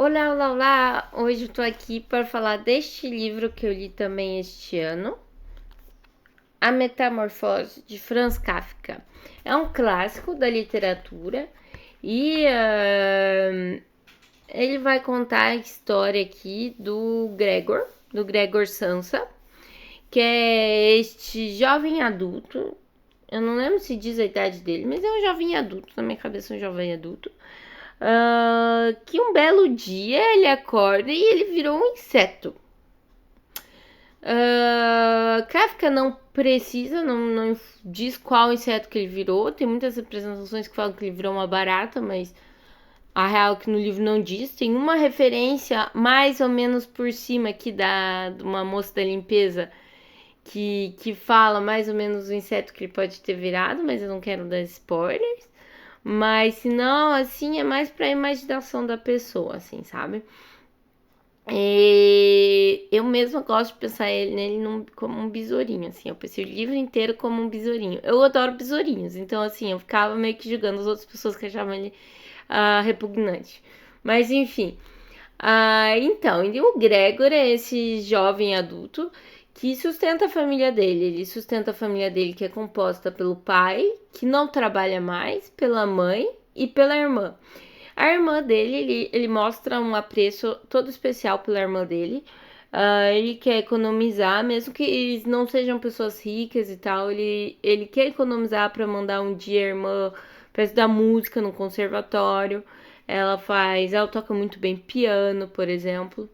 Olá, olá, olá! Hoje eu tô aqui para falar deste livro que eu li também este ano, A Metamorfose de Franz Kafka. É um clássico da literatura e ele vai contar a história aqui do Gregor Samsa, que é este jovem adulto. Eu não lembro se diz a idade dele, mas é um jovem adulto, na minha cabeça é um jovem adulto. Que um belo dia ele acorda e ele virou um inseto. Kafka não precisa, não diz qual inseto que ele virou. Tem muitas representações que falam que ele virou uma barata, mas a real é que no livro não diz. Tem uma referência mais ou menos por cima aqui de uma moça da limpeza que fala mais ou menos o inseto que ele pode ter virado, mas eu não quero dar spoilers. Mas se não, assim, é mais pra imaginação da pessoa, assim, sabe? E eu mesma gosto de pensar nele como um besourinho, assim. Eu pensei o livro inteiro como um besourinho. Eu adoro besourinhos, então, assim, eu ficava meio que julgando as outras pessoas que achavam ele repugnante. Mas, enfim. Então, e o Gregor é esse jovem adulto que sustenta a família dele. Ele sustenta a família dele, que é composta pelo pai, que não trabalha mais, pela mãe e pela irmã. A irmã dele, ele mostra um apreço todo especial pela irmã dele. Ele quer economizar, mesmo que eles não sejam pessoas ricas e tal, ele quer economizar para mandar um dia a irmã para estudar música no conservatório. Ela toca muito bem piano, por exemplo.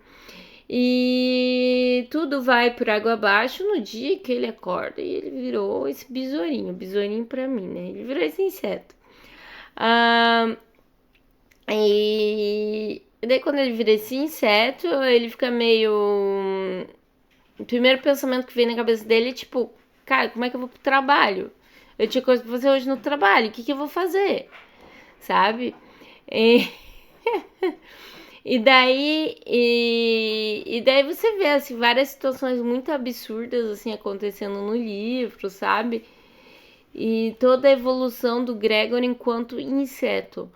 E tudo vai por água abaixo no dia que ele acorda e ele virou esse besourinho pra mim, né? Ele virou esse inseto. Ah, e daí quando ele vira esse inseto, ele fica meio. O primeiro pensamento que vem na cabeça dele é tipo, cara, como é que eu vou pro trabalho? Eu tinha coisa pra fazer hoje no trabalho, o que eu vou fazer? Sabe? E, e daí você vê assim, várias situações muito absurdas assim acontecendo no livro, sabe? E toda a evolução do Gregor enquanto inseto,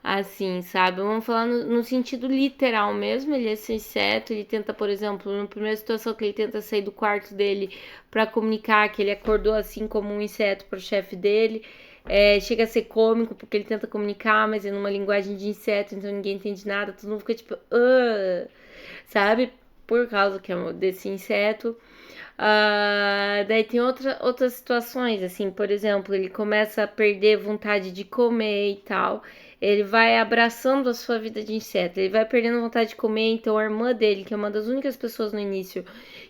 assim, sabe? Vamos falar no sentido literal mesmo. Ele é esse inseto, ele tenta, por exemplo, na primeira situação que ele tenta sair do quarto dele para comunicar que ele acordou assim como um inseto pro chefe dele. Chega a ser cômico porque ele tenta comunicar, mas é numa linguagem de inseto, então ninguém entende nada, todo mundo fica tipo, sabe? Por causa que é desse inseto. Daí tem outras situações, assim, por exemplo, ele começa a perder vontade de comer e tal. Ele vai abraçando a sua vida de inseto, ele vai perdendo vontade de comer, então a irmã dele, que é uma das únicas pessoas no início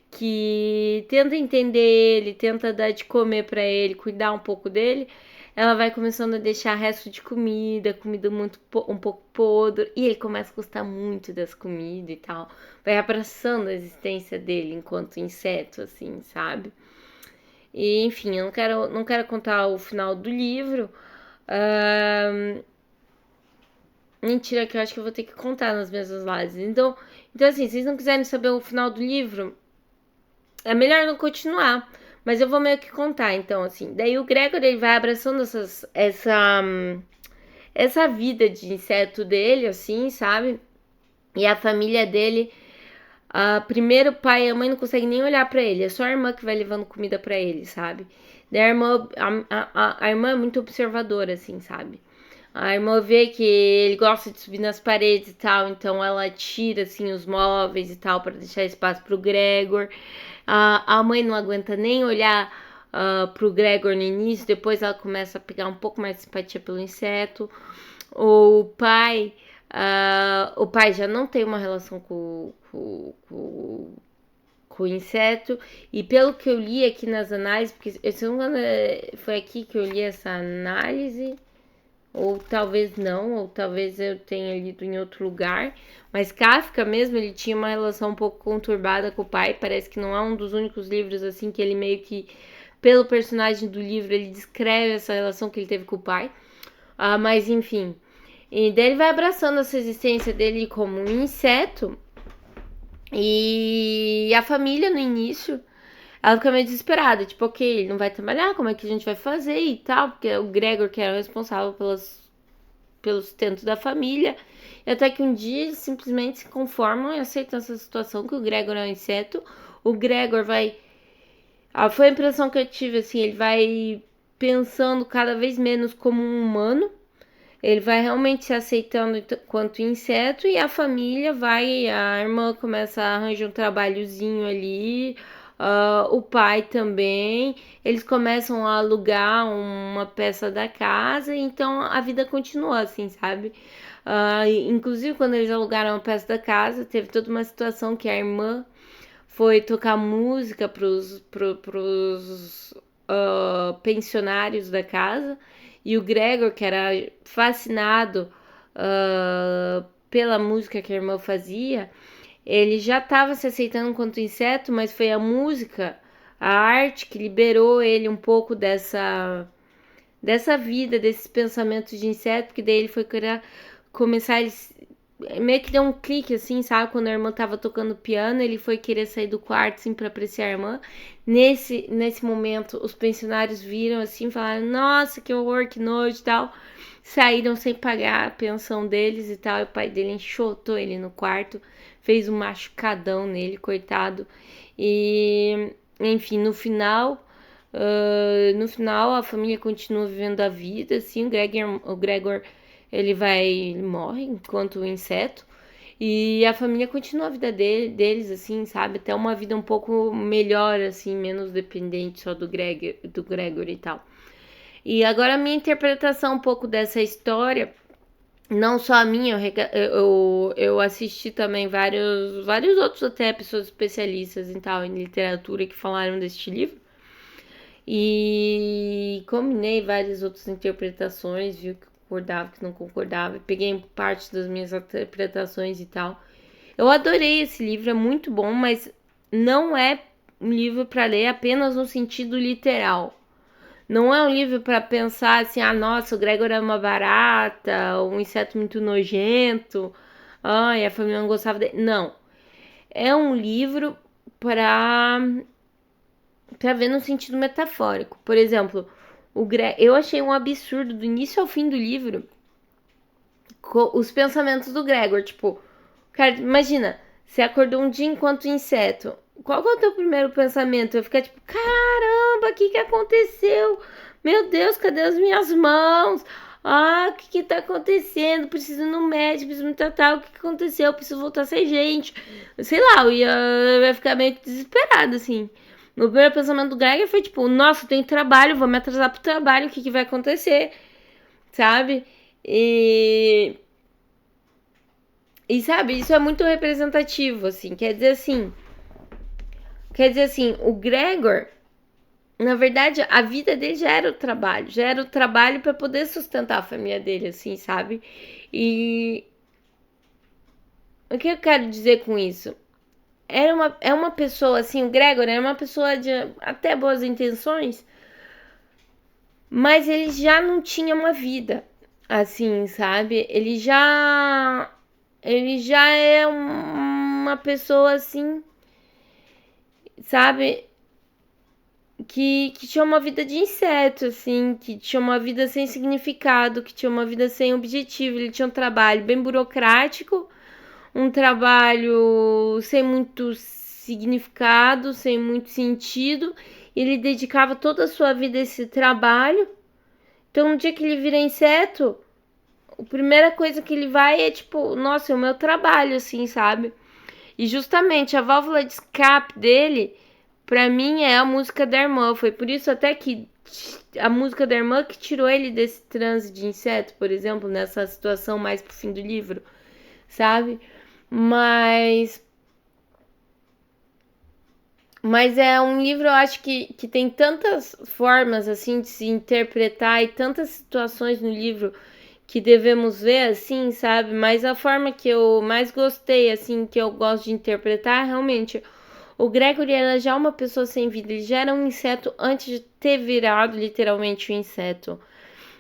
que tenta entender ele, tenta dar de comer para ele, cuidar um pouco dele, ela vai começando a deixar resto de comida muito um pouco podre, e ele começa a gostar muito das comidas e tal. Vai abraçando a existência dele enquanto inseto, assim, sabe? E, enfim, eu não quero contar o final do livro. Mentira, que eu acho que eu vou ter que contar nas mesmas lives. Então, assim, se vocês não quiserem saber o final do livro, é melhor não continuar. Mas eu vou meio que contar, então, assim. Daí o Gregor, ele vai abraçando essa vida de inseto dele, assim, sabe? E a família dele, primeiro o pai e a mãe não conseguem nem olhar pra ele, é só a irmã que vai levando comida pra ele, sabe? Daí a irmã é muito observadora, assim, sabe? A irmã vê que ele gosta de subir nas paredes e tal, então ela tira, assim, os móveis e tal, pra deixar espaço pro Gregor. A mãe não aguenta nem olhar pro Gregor no início, depois ela começa a pegar um pouco mais de simpatia pelo inseto. O pai já não tem uma relação com o inseto, e pelo que eu li aqui nas análises, porque se não me engano foi aqui que eu li essa análise, ou talvez não, ou talvez eu tenha lido em outro lugar, mas Kafka mesmo, ele tinha uma relação um pouco conturbada com o pai, parece que não é um dos únicos livros assim que ele meio que, pelo personagem do livro, ele descreve essa relação que ele teve com o pai, mas enfim, e daí ele vai abraçando essa existência dele como um inseto. E a família no início, ela fica meio desesperada, tipo, ok, ele não vai trabalhar, como é que a gente vai fazer e tal, porque o Gregor que era o responsável pelo sustento da família. E até que um dia eles simplesmente se conformam e aceitam essa situação, que o Gregor é um inseto. O Gregor vai... foi a impressão que eu tive, assim, ele vai pensando cada vez menos como um humano. Ele vai realmente se aceitando quanto inseto e a família vai... A irmã começa a arranjar um trabalhozinho ali... o pai também, eles começam a alugar uma peça da casa, então a vida continua assim, sabe? Inclusive quando eles alugaram a peça da casa, teve toda uma situação que a irmã foi tocar música pros pensionários da casa, e o Gregor, que era fascinado pela música que a irmã fazia, ele já estava se aceitando enquanto inseto, mas foi a música, a arte, que liberou ele um pouco dessa vida, desses pensamentos de inseto, que daí ele foi querer começar, ele meio que deu um clique, assim, sabe? Quando a irmã tava tocando piano, ele foi querer sair do quarto, assim, pra apreciar a irmã. Nesse momento, os pensionários viram, assim, falaram, nossa, que horror, que nojo e tal. Saíram sem pagar a pensão deles e tal, e o pai dele enxotou ele no quarto, fez um machucadão nele, coitado. E, enfim, no final a família continua vivendo a vida, assim, o Gregor ele morre enquanto inseto, e a família continua a vida deles, assim, sabe, até uma vida um pouco melhor, assim, menos dependente só do Gregor e tal. E agora a minha interpretação um pouco dessa história, não só a minha, eu assisti também vários outros até pessoas especialistas e tal, em literatura, que falaram deste livro. E combinei várias outras interpretações, viu que concordava, que não concordava. Peguei parte das minhas interpretações e tal. Eu adorei esse livro, é muito bom, mas não é um livro para ler apenas no sentido literal. Não é um livro para pensar assim, nossa, o Gregor é uma barata, um inseto muito nojento, a família não gostava dele. Não. É um livro para ver no sentido metafórico. Por exemplo, eu achei um absurdo do início ao fim do livro os pensamentos do Gregor. Tipo, cara, imagina, você acordou um dia enquanto inseto. Qual é o teu primeiro pensamento? Eu ficar tipo, caramba, o que aconteceu? Meu Deus, cadê as minhas mãos? O que tá acontecendo? Preciso ir no médico, preciso me tratar. O que aconteceu? Eu preciso voltar a ser gente. Sei lá, eu ia ficar meio desesperada, assim. Meu primeiro pensamento do Gregor foi tipo, nossa, eu tenho trabalho, vou me atrasar pro trabalho, o que vai acontecer? Sabe? E sabe, isso é muito representativo, assim. Quer dizer assim, o Gregor, na verdade, a vida dele já era o trabalho para poder sustentar a família dele, assim, sabe? E o que eu quero dizer com isso? É uma pessoa, assim, o Gregor era uma pessoa de até boas intenções, mas ele já não tinha uma vida, assim, sabe? Ele já é uma pessoa, assim, sabe? Que tinha uma vida de inseto, assim, que tinha uma vida sem significado, que tinha uma vida sem objetivo. Ele tinha um trabalho bem burocrático, um trabalho sem muito significado, sem muito sentido. Ele dedicava toda a sua vida a esse trabalho. Então, no dia que ele vira inseto, a primeira coisa que ele vai é tipo, nossa, é o meu trabalho, assim, sabe? E justamente a válvula de escape dele, pra mim, é a música da irmã. Foi por isso até que a música da irmã que tirou ele desse transe de inseto, por exemplo, nessa situação mais pro fim do livro, sabe? Mas é um livro, eu acho que tem tantas formas, assim, de se interpretar e tantas situações no livro que devemos ver, assim, sabe? Mas a forma que eu mais gostei, assim, que eu gosto de interpretar, realmente, o Gregory era já uma pessoa sem vida, ele já era um inseto antes de ter virado literalmente um inseto.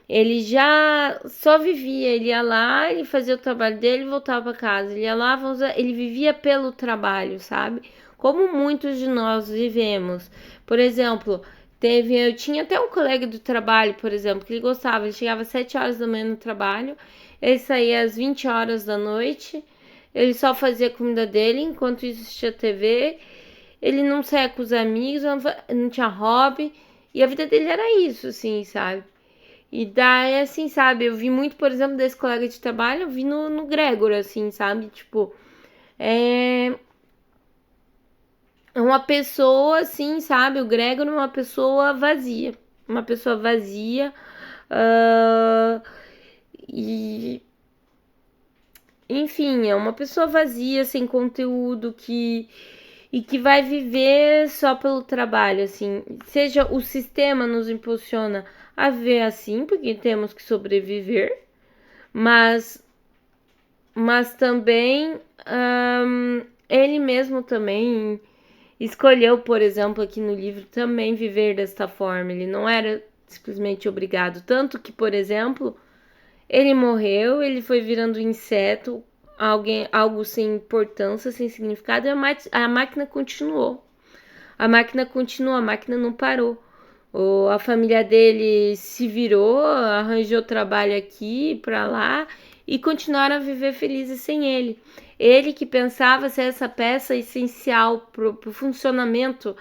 Ele já só vivia, ele ia lá, ele fazia o trabalho dele e voltava para casa. Ele ia lá, ele vivia pelo trabalho, sabe? Como muitos de nós vivemos. Por exemplo, eu tinha até um colega do trabalho, por exemplo, que ele gostava, ele chegava às 7 horas da manhã no trabalho, Ele saía às 20 horas da noite, ele só fazia a comida dele, enquanto isso assistia TV, ele não saía com os amigos, não tinha hobby, e a vida dele era isso, assim, sabe? E daí, assim, sabe, eu vi muito, por exemplo, desse colega de trabalho, eu vi no Gregor, assim, sabe? Tipo, é uma pessoa, assim, sabe? O Gregor é uma pessoa vazia. Uma pessoa vazia. Uh, e enfim, é uma pessoa vazia, sem conteúdo, e que vai viver só pelo trabalho, assim. Seja o sistema nos impulsiona a ver assim, porque temos que sobreviver, mas, mas também ele mesmo também escolheu, por exemplo, aqui no livro, também viver desta forma. Ele não era simplesmente obrigado. Tanto que, por exemplo, ele morreu, ele foi virando um inseto, algo sem importância, sem significado, e a máquina continuou. A máquina continuou, a máquina não parou. A família dele se virou, arranjou trabalho aqui, pra lá, e continuaram a viver felizes sem ele. Ele que pensava ser essa peça essencial pro funcionamento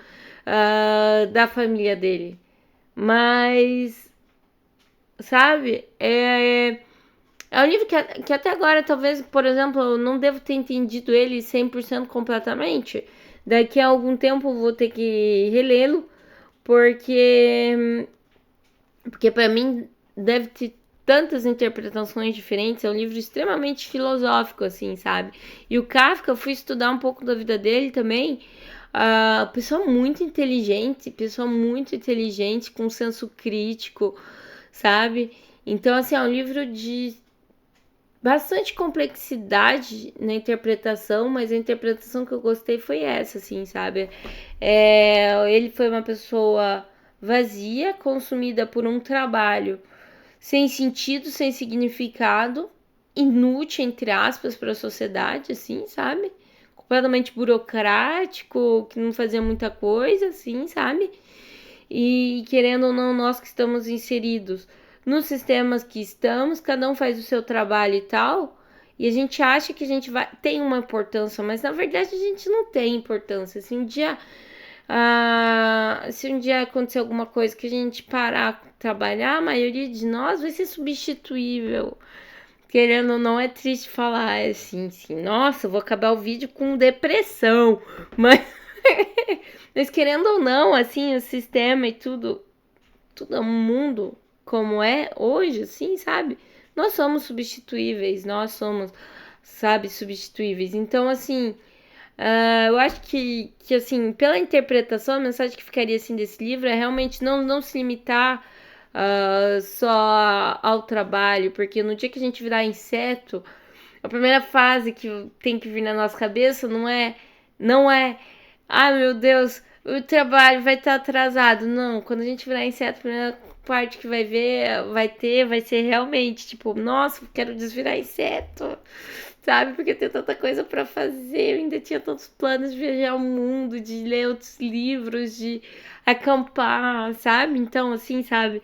da família dele. Mas, sabe, é um livro que até agora, talvez, por exemplo, eu não devo ter entendido ele 100% completamente. Daqui a algum tempo eu vou ter que relê-lo, porque para mim deve ter tantas interpretações diferentes. É um livro extremamente filosófico, assim, sabe? E o Kafka, eu fui estudar um pouco da vida dele também. Pessoa muito inteligente, com senso crítico, sabe? Então, assim, é um livro de bastante complexidade na interpretação, mas a interpretação que eu gostei foi essa, assim, sabe? Ele foi uma pessoa vazia, consumida por um trabalho sem sentido, sem significado, inútil, entre aspas, para a sociedade, assim, sabe? Completamente burocrático, que não fazia muita coisa, assim, sabe? E querendo ou não, nós que estamos inseridos nos sistemas que estamos, cada um faz o seu trabalho e tal, e a gente acha que a gente tem uma importância, mas na verdade a gente não tem importância. Se um dia acontecer alguma coisa que a gente parar de trabalhar, a maioria de nós vai ser substituível. Querendo ou não, é triste falar assim, nossa, eu vou acabar o vídeo com depressão, mas mas querendo ou não, assim, o sistema e tudo o mundo como é hoje, assim, sabe? Nós somos substituíveis, substituíveis. Então, assim, eu acho que, assim, pela interpretação, a mensagem que ficaria, assim, desse livro é realmente não se limitar só ao trabalho, porque no dia que a gente virar inseto, a primeira fase que tem que vir na nossa cabeça não é, meu Deus, o trabalho vai estar atrasado. Não, quando a gente virar inseto, a primeira parte que vai ser realmente, tipo, nossa, quero desvirar inseto, sabe? Porque tem tanta coisa para fazer, eu ainda tinha tantos planos de viajar o mundo, de ler outros livros, de acampar, sabe? Então, assim, sabe,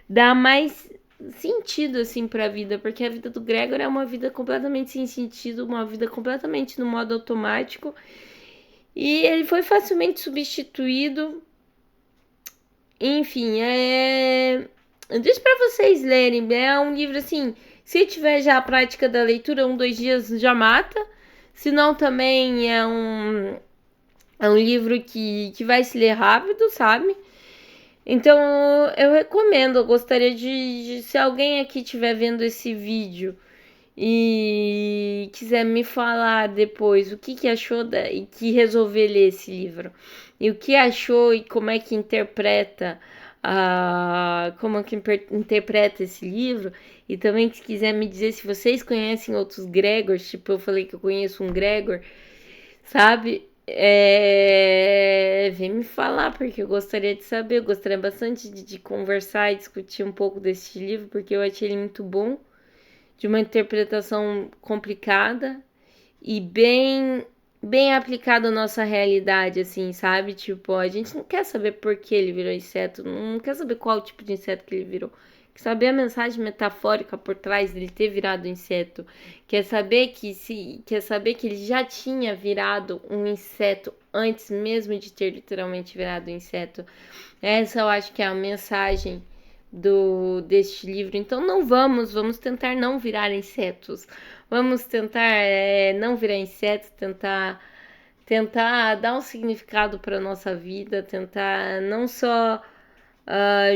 dá mais sentido assim para a vida, porque a vida do Gregor é uma vida completamente sem sentido, uma vida completamente no modo automático. E ele foi facilmente substituído. Enfim, deixa para vocês lerem. É um livro assim, se tiver já a prática da leitura, 2 dias já mata. Se não, também é um livro que vai se ler rápido, sabe? Então, eu recomendo. Eu gostaria se alguém aqui estiver vendo esse vídeo e quiser me falar depois o que achou e que resolver ler esse livro, e o que achou e como é que interpreta interpreta esse livro, e também se quiser me dizer se vocês conhecem outros Gregors, tipo eu falei que eu conheço um Gregor, sabe? Vem me falar, porque eu gostaria de saber, eu gostaria bastante de conversar e discutir um pouco desse livro, porque eu achei ele muito bom, de uma interpretação complicada e bem aplicado à nossa realidade, assim, sabe? Tipo, a gente não quer saber por que ele virou inseto, não quer saber qual tipo de inseto que ele virou. saber a mensagem metafórica por trás dele ter virado inseto, quer saber que ele já tinha virado um inseto antes mesmo de ter literalmente virado um inseto. Essa eu acho que é a mensagem deste livro. Então não vamos tentar não virar insetos. Vamos tentar não virar insetos, tentar dar um significado para nossa vida, tentar não só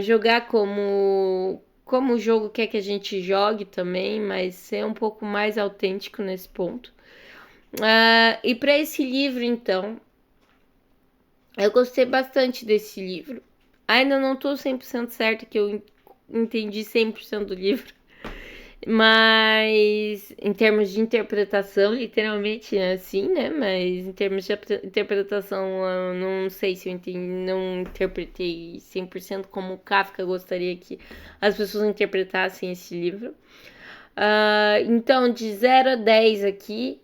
jogar como o jogo quer que a gente jogue também, mas ser um pouco mais autêntico nesse ponto. E para esse livro, então, eu gostei bastante desse livro. Ainda não estou 100% certa que eu entendi 100% do livro, mas em termos de interpretação, literalmente é assim, né? Mas em termos de interpretação, eu não sei se eu entendi, não interpretei 100% como o Kafka gostaria que as pessoas interpretassem esse livro. Então, de 0 a 10 aqui,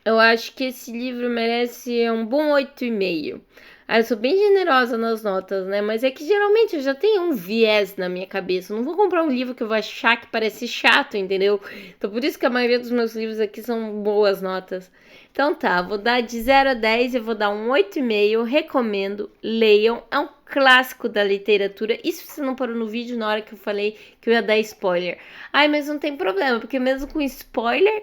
eu acho que esse livro merece um bom 8,5. Eu sou bem generosa nas notas, né? Mas é que geralmente eu já tenho um viés na minha cabeça. Eu não vou comprar um livro que eu vou achar que parece chato, entendeu? Então por isso que a maioria dos meus livros aqui são boas notas. Então tá, vou dar de 0 a 10, eu vou dar um 8,5. Recomendo, leiam. É um clássico da literatura. Isso você não parou no vídeo na hora que eu falei que eu ia dar spoiler. Ai, mas não tem problema, porque mesmo com spoiler...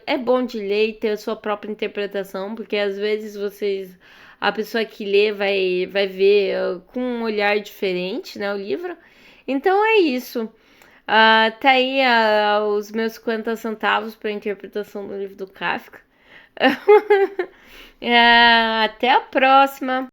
é bom de ler e ter a sua própria interpretação, porque às vezes a pessoa que lê vai ver com um olhar diferente, né, o livro. Então é isso. Tá aí os meus 50 centavos para a interpretação do livro do Kafka. Até a próxima!